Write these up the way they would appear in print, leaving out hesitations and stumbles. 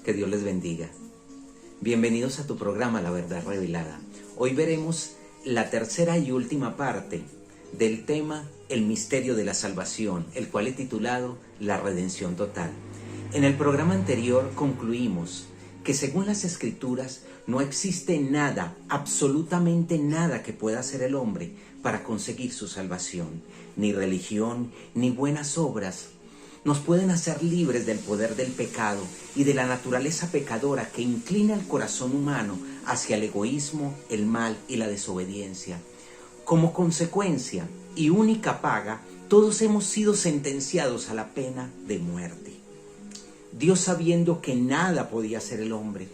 Que Dios les bendiga. Bienvenidos a tu programa La Verdad Revelada. Hoy veremos la tercera y última parte del tema El misterio de la salvación, el cual he titulado La redención total. En el programa anterior concluimos que según las Escrituras no existe nada, absolutamente nada que pueda hacer el hombre para conseguir su salvación. Ni religión, ni buenas obras nos pueden hacer libres del poder del pecado y de la naturaleza pecadora que inclina el corazón humano hacia el egoísmo, el mal y la desobediencia. Como consecuencia y única paga, todos hemos sido sentenciados a la pena de muerte. Dios, sabiendo que nada podía hacer el hombre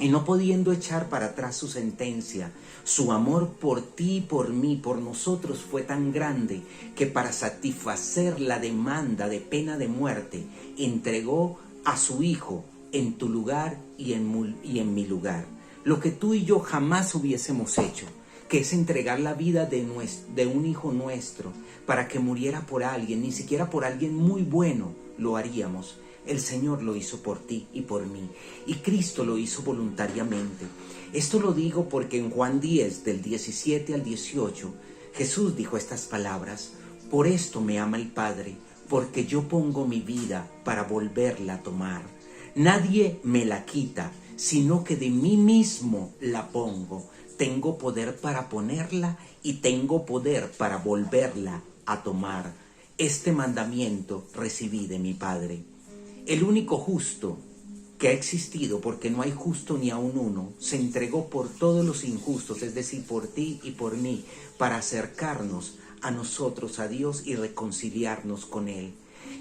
y no pudiendo echar para atrás su sentencia, su amor por ti y por mí, por nosotros, fue tan grande que para satisfacer la demanda de pena de muerte, entregó a su Hijo en tu lugar y en mi lugar. Lo que tú y yo jamás hubiésemos hecho, que es entregar la vida de un hijo nuestro para que muriera por alguien, ni siquiera por alguien muy bueno, lo haríamos. El Señor lo hizo por ti y por mí, y Cristo lo hizo voluntariamente. Esto lo digo porque en Juan 10, del 17 al 18, Jesús dijo estas palabras: por esto me ama el Padre, porque yo pongo mi vida para volverla a tomar. Nadie me la quita, sino que de mí mismo la pongo. Tengo poder para ponerla y tengo poder para volverla a tomar. Este mandamiento recibí de mi Padre. El único justo que ha existido, porque no hay justo ni aun uno, se entregó por todos los injustos, es decir, por ti y por mí, para acercarnos a nosotros, a Dios, y reconciliarnos con Él.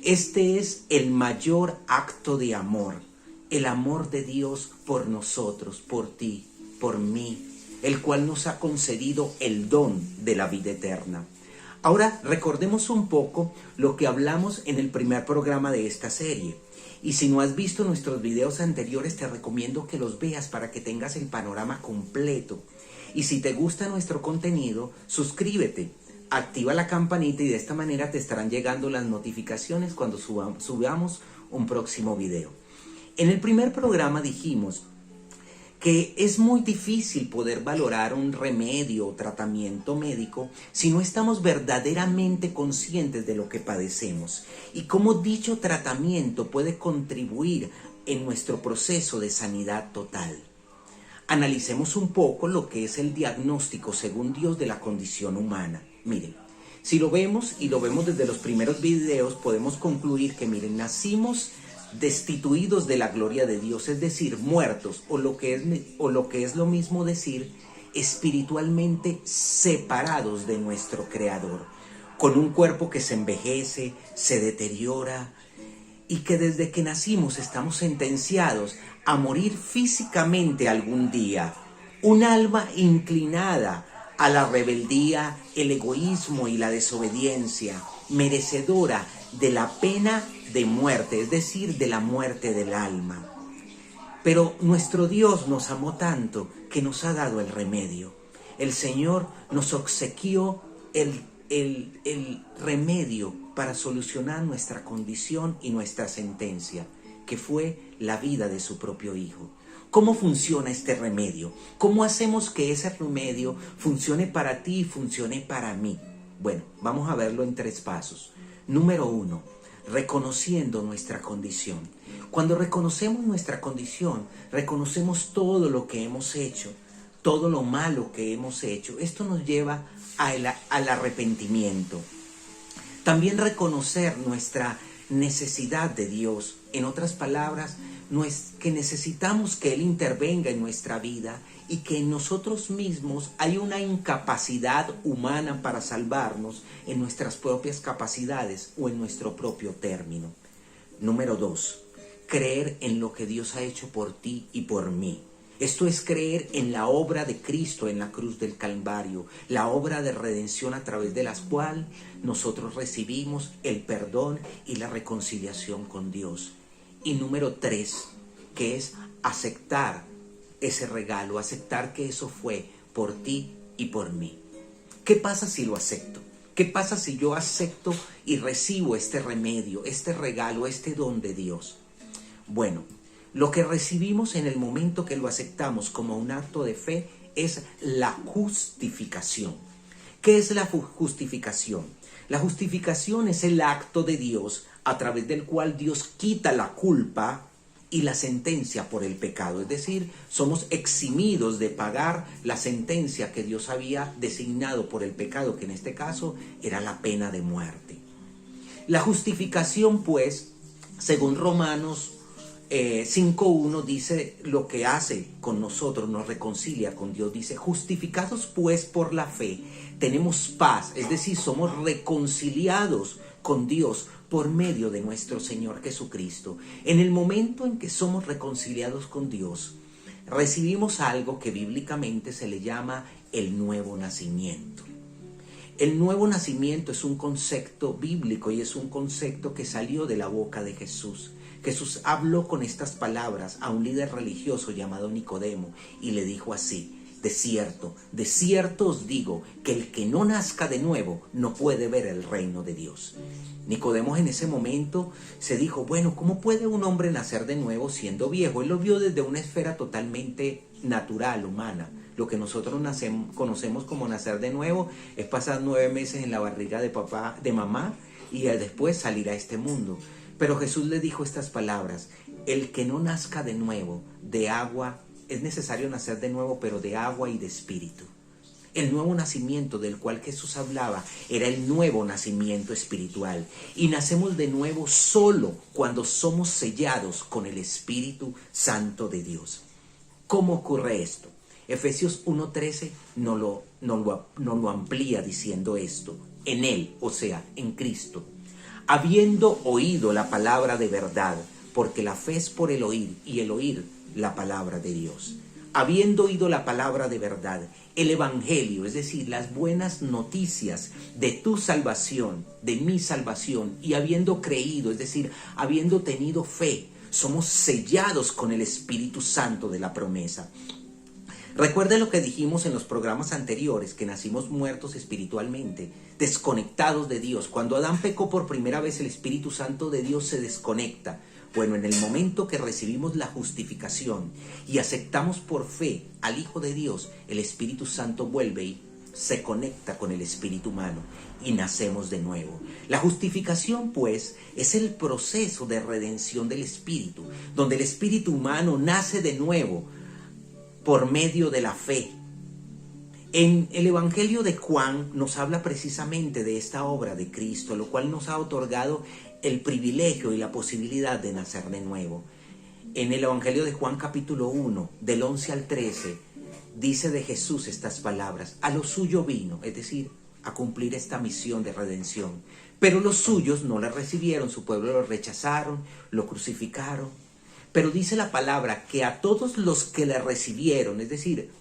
Este es el mayor acto de amor, el amor de Dios por nosotros, por ti, por mí, el cual nos ha concedido el don de la vida eterna. Ahora recordemos un poco lo que hablamos en el primer programa de esta serie. Y si no has visto nuestros videos anteriores, te recomiendo que los veas para que tengas el panorama completo. Y si te gusta nuestro contenido, suscríbete, activa la campanita y de esta manera te estarán llegando las notificaciones cuando subamos un próximo video. En el primer programa dijimos que es muy difícil poder valorar un remedio o tratamiento médico si no estamos verdaderamente conscientes de lo que padecemos y cómo dicho tratamiento puede contribuir en nuestro proceso de sanidad total. Analicemos un poco lo que es el diagnóstico según Dios de la condición humana. Miren, si lo vemos y lo vemos desde los primeros videos, podemos concluir que, miren, nacimos destituidos de la gloria de Dios, es decir, muertos, o lo que es lo mismo decir, espiritualmente separados de nuestro Creador, con un cuerpo que se envejece, se deteriora, y que desde que nacimos estamos sentenciados a morir físicamente algún día. Un alma inclinada a la rebeldía, el egoísmo y la desobediencia, merecedora de la pena de muerte, es decir, de la muerte del alma. Pero nuestro Dios nos amó tanto que nos ha dado el remedio. El Señor nos obsequió el remedio para solucionar nuestra condición y nuestra sentencia, que fue la vida de su propio Hijo. ¿Cómo funciona este remedio? ¿Cómo hacemos que ese remedio funcione para ti y funcione para mí? Bueno, vamos a verlo en 3 pasos. Número 1, reconociendo nuestra condición. Cuando reconocemos nuestra condición, reconocemos todo lo que hemos hecho, todo lo malo que hemos hecho. Esto nos lleva al arrepentimiento. También reconocer nuestra necesidad de Dios. En otras palabras, que necesitamos que Él intervenga en nuestra vida y que en nosotros mismos hay una incapacidad humana para salvarnos en nuestras propias capacidades o en nuestro propio término. Número 2, creer en lo que Dios ha hecho por ti y por mí. Esto es creer en la obra de Cristo en la cruz del Calvario, la obra de redención a través de la cual nosotros recibimos el perdón y la reconciliación con Dios. Y número 3, que es aceptar ese regalo, aceptar que eso fue por ti y por mí. ¿Qué pasa si lo acepto? ¿Qué pasa si yo acepto y recibo este remedio, este regalo, este don de Dios? Bueno, Lo que recibimos en el momento que lo aceptamos como un acto de fe es la justificación. ¿Qué es la justificación? La justificación es el acto de Dios a través del cual Dios quita la culpa y la sentencia por el pecado. Es decir, somos eximidos de pagar la sentencia que Dios había designado por el pecado, que en este caso era la pena de muerte. La justificación, pues, según Romanos 5.1 dice lo que hace con nosotros, nos reconcilia con Dios. Dice, justificados pues por la fe, tenemos paz, es decir, somos reconciliados con Dios por medio de nuestro Señor Jesucristo. En el momento en que somos reconciliados con Dios, recibimos algo que bíblicamente se le llama el nuevo nacimiento. El nuevo nacimiento es un concepto bíblico y es un concepto que salió de la boca de Jesús. Jesús habló con estas palabras a un líder religioso llamado Nicodemo y le dijo así: de cierto os digo que el que no nazca de nuevo no puede ver el reino de Dios. Nicodemo en ese momento se dijo, bueno, ¿cómo puede un hombre nacer de nuevo siendo viejo? Él lo vio desde una esfera totalmente natural, humana. Lo que nosotros conocemos como nacer de nuevo es pasar 9 meses en la barriga de mamá y después salir a este mundo. Pero Jesús le dijo estas palabras: el que no nazca de nuevo de agua, es necesario nacer de nuevo, pero de agua y de espíritu. El nuevo nacimiento del cual Jesús hablaba era el nuevo nacimiento espiritual. Y nacemos de nuevo solo cuando somos sellados con el Espíritu Santo de Dios. ¿Cómo ocurre esto? Efesios 1.13 nos lo amplía diciendo esto: en Él, o sea, en Cristo, habiendo oído la palabra de verdad, porque la fe es por el oír, y el oír la palabra de Dios. Habiendo oído la palabra de verdad, el evangelio, es decir, las buenas noticias de tu salvación, de mi salvación, y habiendo creído, es decir, habiendo tenido fe, somos sellados con el Espíritu Santo de la promesa. Recuerden lo que dijimos en los programas anteriores, que nacimos muertos espiritualmente, desconectados de Dios. Cuando Adán pecó por primera vez, el Espíritu Santo de Dios se desconecta. Bueno, en el momento que recibimos la justificación y aceptamos por fe al Hijo de Dios, el Espíritu Santo vuelve y se conecta con el espíritu humano y nacemos de nuevo. La justificación, pues, es el proceso de redención del espíritu, donde el espíritu humano nace de nuevo por medio de la fe. En el Evangelio de Juan nos habla precisamente de esta obra de Cristo, lo cual nos ha otorgado el privilegio y la posibilidad de nacer de nuevo. En el Evangelio de Juan capítulo 1, del 11 al 13, dice de Jesús estas palabras: a lo suyo vino, es decir, a cumplir esta misión de redención, pero los suyos no le recibieron, su pueblo lo rechazaron, lo crucificaron. Pero dice la palabra que a todos los que le recibieron, es decir,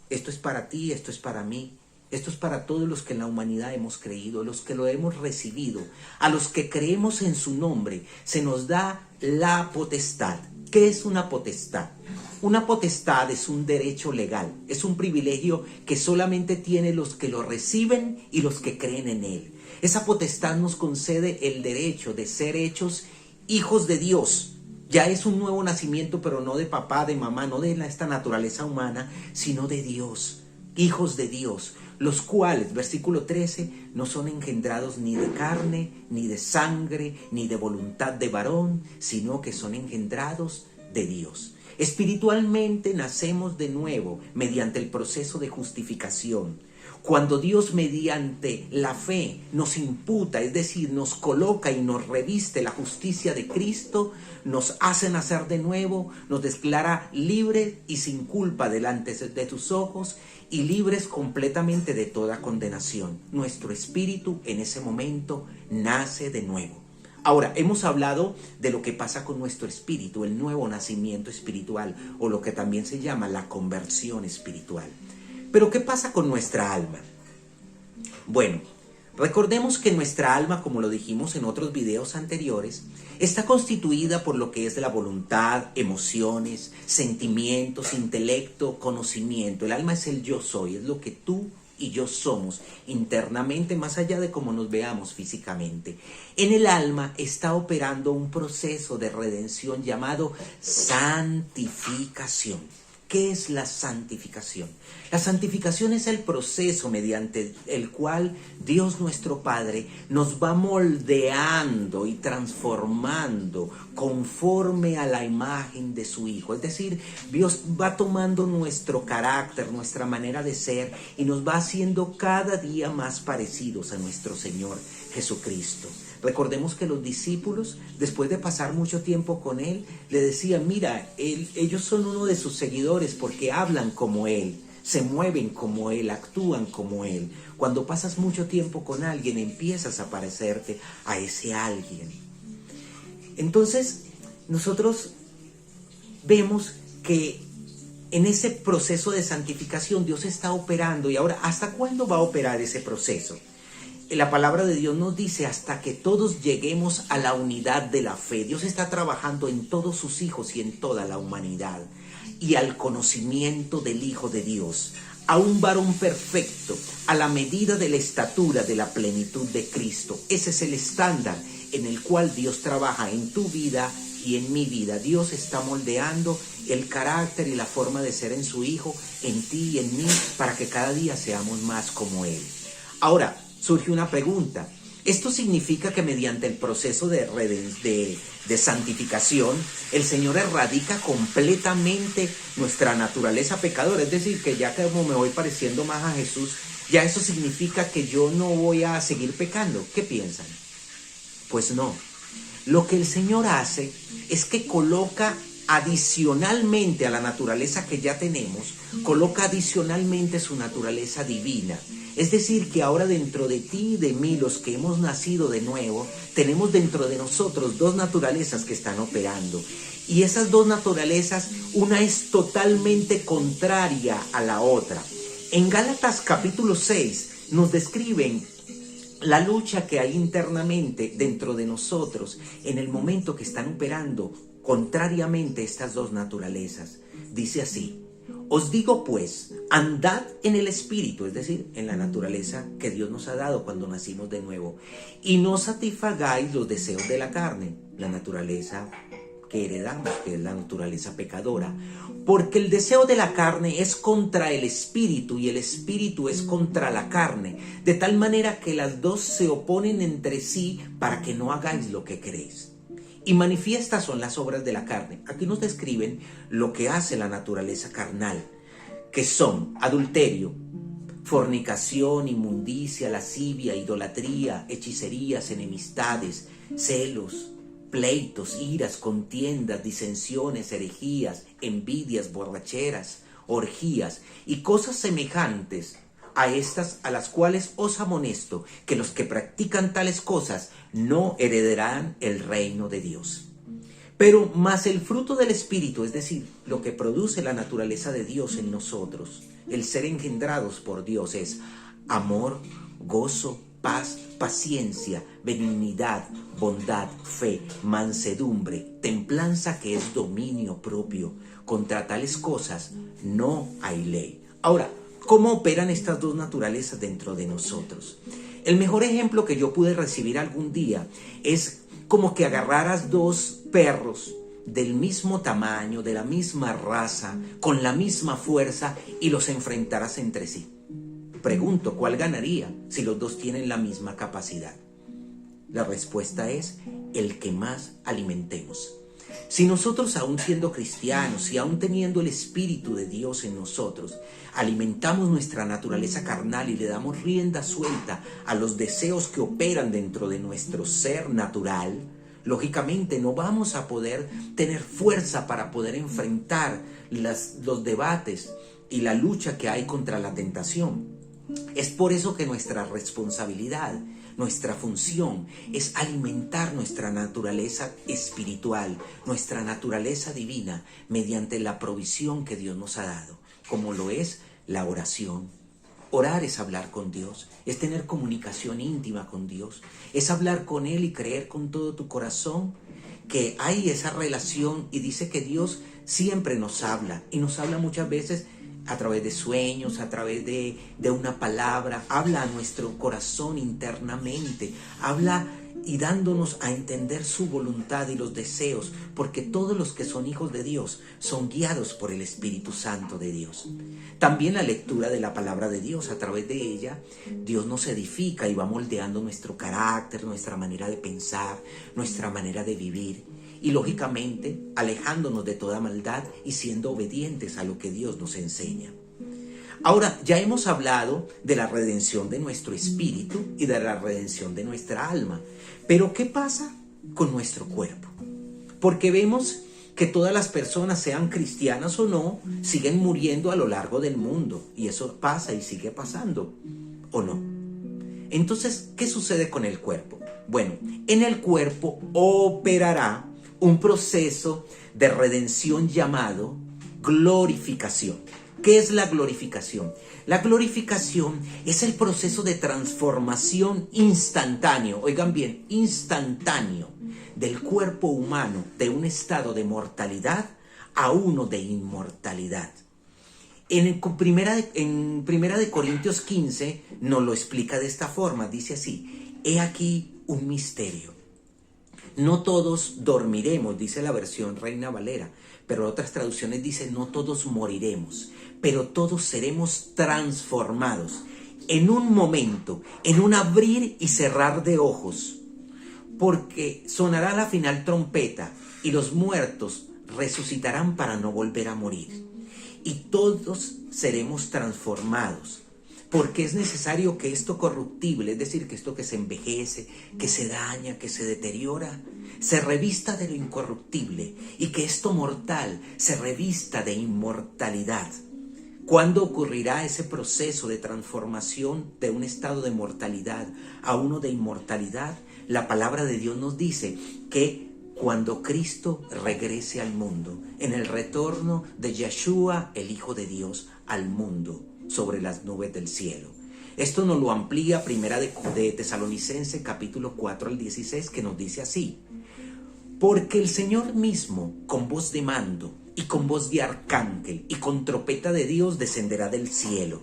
esto es para ti, esto es para mí, esto es para todos los que en la humanidad hemos creído, los que lo hemos recibido, a los que creemos en su nombre, se nos da la potestad. ¿Qué es una potestad? Una potestad es un derecho legal, es un privilegio que solamente tienen los que lo reciben y los que creen en él. Esa potestad nos concede el derecho de ser hechos hijos de Dios. Ya es un nuevo nacimiento, pero no de papá, de mamá, no de esta naturaleza humana, sino de Dios, hijos de Dios, los cuales, versículo 13, no son engendrados ni de carne, ni de sangre, ni de voluntad de varón, sino que son engendrados de Dios. Espiritualmente nacemos de nuevo mediante el proceso de justificación. Cuando Dios mediante la fe nos imputa, es decir, nos coloca y nos reviste la justicia de Cristo, nos hace nacer de nuevo, nos declara libres y sin culpa delante de tus ojos y libres completamente de toda condenación. Nuestro espíritu en ese momento nace de nuevo. Ahora, hemos hablado de lo que pasa con nuestro espíritu, el nuevo nacimiento espiritual, o lo que también se llama la conversión espiritual. Pero ¿qué pasa con nuestra alma? Bueno, recordemos que nuestra alma, como lo dijimos en otros videos anteriores, está constituida por lo que es la voluntad, emociones, sentimientos, intelecto, conocimiento. El alma es el yo soy, es lo que tú y yo somos internamente, más allá de cómo nos veamos físicamente. En el alma está operando un proceso de redención llamado santificación. ¿Qué es la santificación? La santificación es el proceso mediante el cual Dios nuestro Padre nos va moldeando y transformando conforme a la imagen de su Hijo. Es decir, Dios va tomando nuestro carácter, nuestra manera de ser y nos va haciendo cada día más parecidos a nuestro Señor Jesucristo. Recordemos que los discípulos, después de pasar mucho tiempo con Él, le decían, mira, ellos son uno de sus seguidores porque hablan como Él, se mueven como Él, actúan como Él. Cuando pasas mucho tiempo con alguien, empiezas a parecerte a ese alguien. Entonces, nosotros vemos que en ese proceso de santificación Dios está operando. Y ahora, ¿hasta cuándo va a operar ese proceso? La palabra de Dios nos dice hasta que todos lleguemos a la unidad de la fe. Dios está trabajando en todos sus hijos y en toda la humanidad y al conocimiento del Hijo de Dios, a un varón perfecto, a la medida de la estatura de la plenitud de Cristo. Ese es el estándar en el cual Dios trabaja en tu vida y en mi vida. Dios está moldeando el carácter y la forma de ser en su Hijo, en ti y en mí, para que cada día seamos más como Él. Ahora, surge una pregunta. ¿Esto significa que mediante el proceso de santificación, el Señor erradica completamente nuestra naturaleza pecadora? Es decir, que ya como me voy pareciendo más a Jesús, ¿ya eso significa que yo no voy a seguir pecando? ¿Qué piensan? Pues no. Lo que el Señor hace es que coloca adicionalmente a la naturaleza que ya tenemos, coloca adicionalmente su naturaleza divina. Es decir, que ahora dentro de ti y de mí, los que hemos nacido de nuevo, tenemos dentro de nosotros dos naturalezas que están operando. Y esas dos naturalezas, una es totalmente contraria a la otra. En Gálatas capítulo 6 nos describen la lucha que hay internamente dentro de nosotros en el momento que están operando contrariamente estas dos naturalezas. Dice así: os digo pues, andad en el Espíritu, es decir, en la naturaleza que Dios nos ha dado cuando nacimos de nuevo, y no satisfagáis los deseos de la carne, la naturaleza que heredamos, que es la naturaleza pecadora, porque el deseo de la carne es contra el Espíritu y el Espíritu es contra la carne, de tal manera que las dos se oponen entre sí para que no hagáis lo que queréis. Y manifiestas son las obras de la carne. Aquí nos describen lo que hace la naturaleza carnal, que son adulterio, fornicación, inmundicia, lascivia, idolatría, hechicerías, enemistades, celos, pleitos, iras, contiendas, disensiones, herejías, envidias, borracheras, orgías y cosas semejantes a estas, a las cuales os amonesto, que los que practican tales cosas no heredarán el reino de Dios. Pero más el fruto del Espíritu, es decir, lo que produce la naturaleza de Dios en nosotros, el ser engendrados por Dios, es amor, gozo, paz, paciencia, benignidad, bondad, fe, mansedumbre, templanza, que es dominio propio. Contra tales cosas no hay ley. Ahora, ¿cómo operan estas dos naturalezas dentro de nosotros? El mejor ejemplo que yo pude recibir algún día es como que agarraras dos perros del mismo tamaño, de la misma raza, con la misma fuerza y los enfrentaras entre sí. Pregunto, ¿cuál ganaría si los dos tienen la misma capacidad? La respuesta es el que más alimentemos. Si nosotros, aún siendo cristianos y aún teniendo el Espíritu de Dios en nosotros, alimentamos nuestra naturaleza carnal y le damos rienda suelta a los deseos que operan dentro de nuestro ser natural, lógicamente no vamos a poder tener fuerza para poder enfrentar los debates y la lucha que hay contra la tentación. Es por eso que nuestra responsabilidad, nuestra función es alimentar nuestra naturaleza espiritual, nuestra naturaleza divina, mediante la provisión que Dios nos ha dado, como lo es la oración. Orar es hablar con Dios, es tener comunicación íntima con Dios, es hablar con Él y creer con todo tu corazón que hay esa relación, y dice que Dios siempre nos habla, y nos habla muchas veces a través de sueños, a través de una palabra, habla a nuestro corazón internamente, habla y dándonos a entender su voluntad y los deseos, porque todos los que son hijos de Dios son guiados por el Espíritu Santo de Dios. También la lectura de la palabra de Dios, a través de ella, Dios nos edifica y va moldeando nuestro carácter, nuestra manera de pensar, nuestra manera de vivir. Y lógicamente, alejándonos de toda maldad y siendo obedientes a lo que Dios nos enseña. Ahora, ya hemos hablado de la redención de nuestro espíritu y de la redención de nuestra alma. Pero, ¿qué pasa con nuestro cuerpo? Porque vemos que todas las personas, sean cristianas o no, siguen muriendo a lo largo del mundo. Y eso pasa y sigue pasando, ¿o no? Entonces, ¿qué sucede con el cuerpo? Bueno, en el cuerpo operará un proceso de redención llamado glorificación. ¿Qué es la glorificación? La glorificación es el proceso de transformación instantáneo, oigan bien, instantáneo, del cuerpo humano de un estado de mortalidad a uno de inmortalidad. En Primera de Corintios 15 nos lo explica de esta forma, dice así: he aquí un misterio. No todos dormiremos, dice la versión Reina Valera, pero otras traducciones dicen no todos moriremos, pero todos seremos transformados en un momento, en un abrir y cerrar de ojos, porque sonará la final trompeta y los muertos resucitarán para no volver a morir. Y todos seremos transformados, porque es necesario que esto corruptible, es decir, que esto que se envejece, que se daña, que se deteriora, se revista de lo incorruptible, y que esto mortal se revista de inmortalidad. ¿Cuándo ocurrirá ese proceso de transformación de un estado de mortalidad a uno de inmortalidad? La palabra de Dios nos dice que cuando Cristo regrese al mundo, en el retorno de Yeshua, el Hijo de Dios, al mundo, sobre las nubes del cielo. Esto nos lo amplía Primera de Tesalonicenses, capítulo 4 al 16, que nos dice así: porque el Señor mismo, con voz de mando, y con voz de arcángel, y con trompeta de Dios, descenderá del cielo.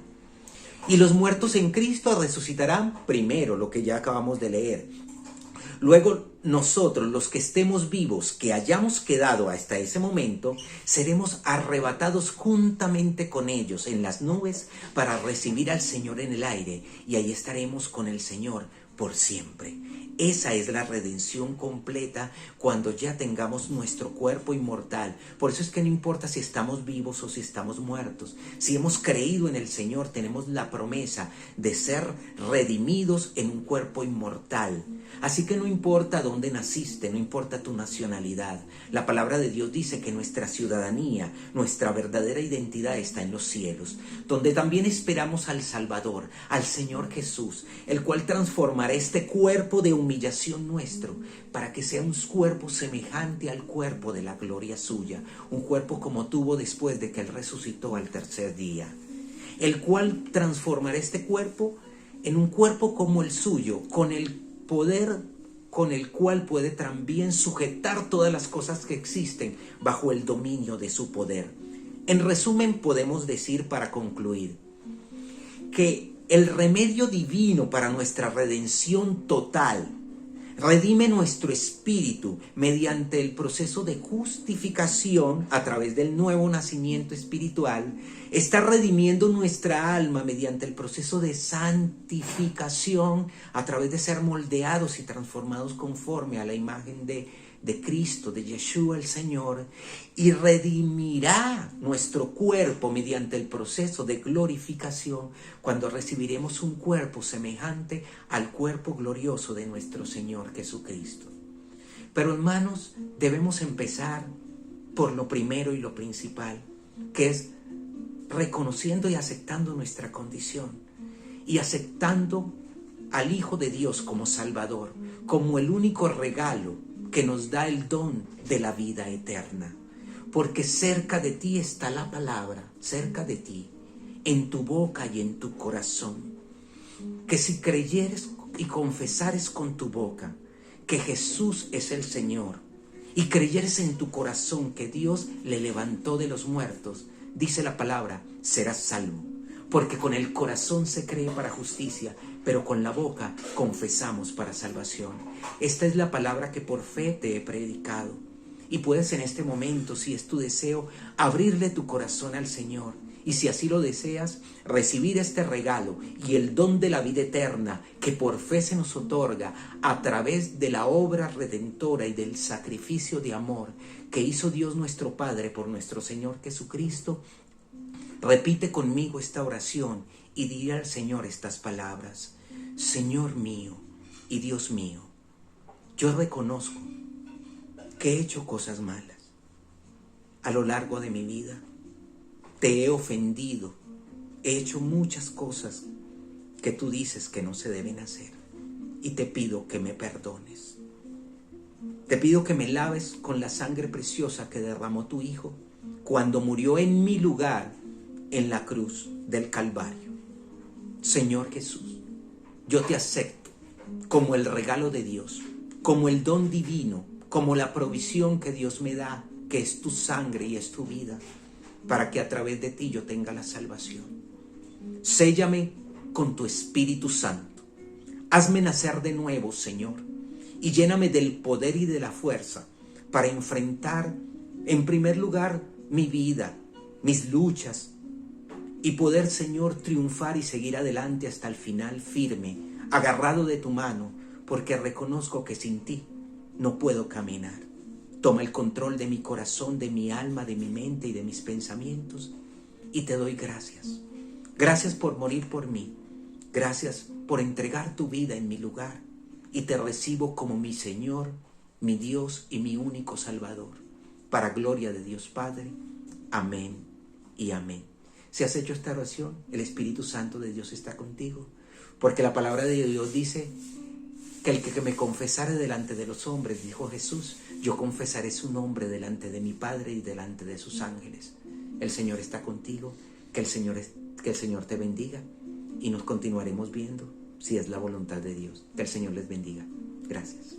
Y los muertos en Cristo resucitarán primero, lo que ya acabamos de leer. Luego nosotros, los que estemos vivos, que hayamos quedado hasta ese momento, seremos arrebatados juntamente con ellos en las nubes para recibir al Señor en el aire, y ahí estaremos con el Señor por siempre. Esa es la redención completa cuando ya tengamos nuestro cuerpo inmortal. Por eso es que no importa si estamos vivos o si estamos muertos. Si hemos creído en el Señor, tenemos la promesa de ser redimidos en un cuerpo inmortal. Así que no importa dónde naciste, no importa tu nacionalidad. La palabra de Dios dice que nuestra ciudadanía, nuestra verdadera identidad está en los cielos, donde también esperamos al Salvador, al Señor Jesús, el cual transformará este cuerpo de humillación nuestro para que sea un cuerpo semejante al cuerpo de la gloria suya, un cuerpo como tuvo después de que Él resucitó al tercer día, el cual transformará este cuerpo en un cuerpo como el suyo, con el poder con el cual puede también sujetar todas las cosas que existen bajo el dominio de su poder. En resumen, podemos decir, para concluir, que el remedio divino para nuestra redención total redime nuestro espíritu mediante el proceso de justificación a través del nuevo nacimiento espiritual. Está redimiendo nuestra alma mediante el proceso de santificación a través de ser moldeados y transformados conforme a la imagen de Cristo, de Yeshua el Señor, y redimirá nuestro cuerpo mediante el proceso de glorificación cuando recibiremos un cuerpo semejante al cuerpo glorioso de nuestro Señor Jesucristo. Pero hermanos, debemos empezar por lo primero y lo principal, que es reconociendo y aceptando nuestra condición y aceptando al Hijo de Dios como Salvador, como el único regalo que nos da el don de la vida eterna. Porque cerca de ti está la palabra, cerca de ti, en tu boca y en tu corazón. Que si creyeres y confesares con tu boca que Jesús es el Señor, y creyeres en tu corazón que Dios le levantó de los muertos, dice la palabra, serás salvo. Porque con el corazón se cree para justicia, pero con la boca confesamos para salvación. Esta es la palabra que por fe te he predicado. Y puedes en este momento, si es tu deseo, abrirle tu corazón al Señor. Y si así lo deseas, recibir este regalo y el don de la vida eterna que por fe se nos otorga a través de la obra redentora y del sacrificio de amor que hizo Dios nuestro Padre por nuestro Señor Jesucristo. Repite conmigo esta oración y dile al Señor estas palabras. Señor mío y Dios mío, yo reconozco que he hecho cosas malas a lo largo de mi vida. Te he ofendido, he hecho muchas cosas que tú dices que no se deben hacer y te pido que me perdones. Te pido que me laves con la sangre preciosa que derramó tu Hijo cuando murió en mi lugar en la cruz del Calvario. Señor Jesús, yo te acepto como el regalo de Dios, como el don divino, como la provisión que Dios me da, que es tu sangre y es tu vida, para que a través de ti yo tenga la salvación. Séllame con tu Espíritu Santo. Hazme nacer de nuevo, Señor, y lléname del poder y de la fuerza para enfrentar, en primer lugar, mi vida, mis luchas, y poder, Señor, triunfar y seguir adelante hasta el final firme, agarrado de tu mano, porque reconozco que sin ti no puedo caminar. Toma el control de mi corazón, de mi alma, de mi mente y de mis pensamientos, y te doy gracias. Gracias por morir por mí. Gracias por entregar tu vida en mi lugar, y te recibo como mi Señor, mi Dios y mi único Salvador. Para gloria de Dios Padre. Amén y amén. Si has hecho esta oración, el Espíritu Santo de Dios está contigo, porque la palabra de Dios dice que el que me confesare delante de los hombres, dijo Jesús, yo confesaré su nombre delante de mi Padre y delante de sus ángeles. El Señor está contigo, que el Señor te bendiga y nos continuaremos viendo si es la voluntad de Dios. Que el Señor les bendiga. Gracias.